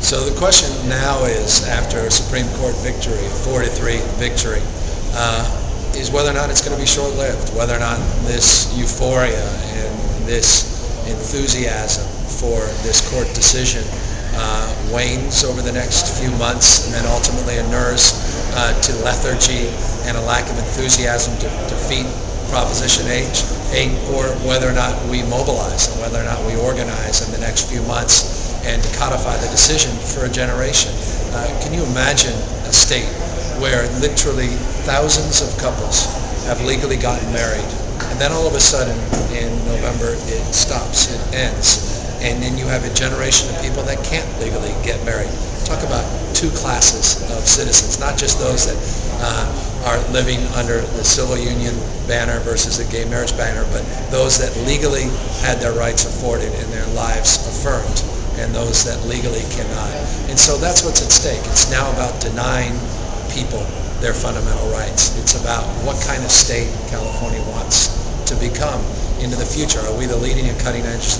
So the question now is, after a Supreme Court victory, a 4-3 victory, is whether or not it's going to be short-lived, whether or not this euphoria and this enthusiasm for this court decision wanes over the next few months and then ultimately inures to lethargy and a lack of enthusiasm to defeat Proposition 8, or whether or not we mobilize and whether or not we organize in the next few months and to codify the decision for a generation. Can you imagine a state where literally thousands of couples have legally gotten married, and then all of a sudden in November it stops, it ends, and then you have a generation of people that can't legally get married? Talk about two classes of citizens, not just those that are living under the civil union banner versus the gay marriage banner, but those that legally had their rights afforded and their lives affirmed, and those that legally cannot. And so that's what's at stake. It's now about denying people their fundamental rights. It's about what kind of state California wants to become into the future. Are we the leading and cutting edge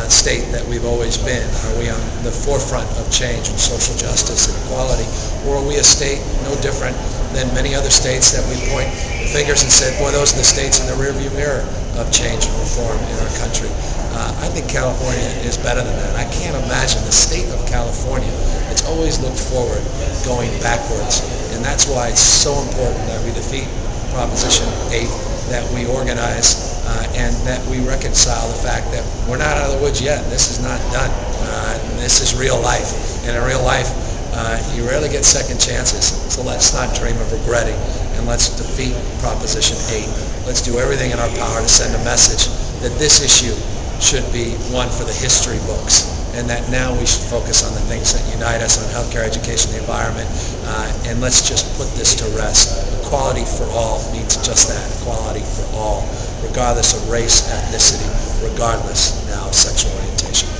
state that we've always been? Are we on the forefront of change with social justice and equality? Or are we a state no different than many other states that we point fingers and said, boy, those are the states in the rearview mirror of change and reform in our country? I think California is better than that. I can't imagine the state of California. It's always looked forward, going backwards. And that's why it's so important that we defeat Proposition 8, that we organize, and that we reconcile the fact that we're not out of the woods yet. This is not done. This is real life. And in real life, you rarely get second chances. So let's not dream of regretting, and let's defeat Proposition 8. Let's do everything in our power to send a message that this issue should be one for the history books, and that now we should focus on the things that unite us on healthcare, education, the environment, and let's just put this to rest. Equality for all means just that, equality for all, regardless of race, ethnicity, regardless now of sexual orientation.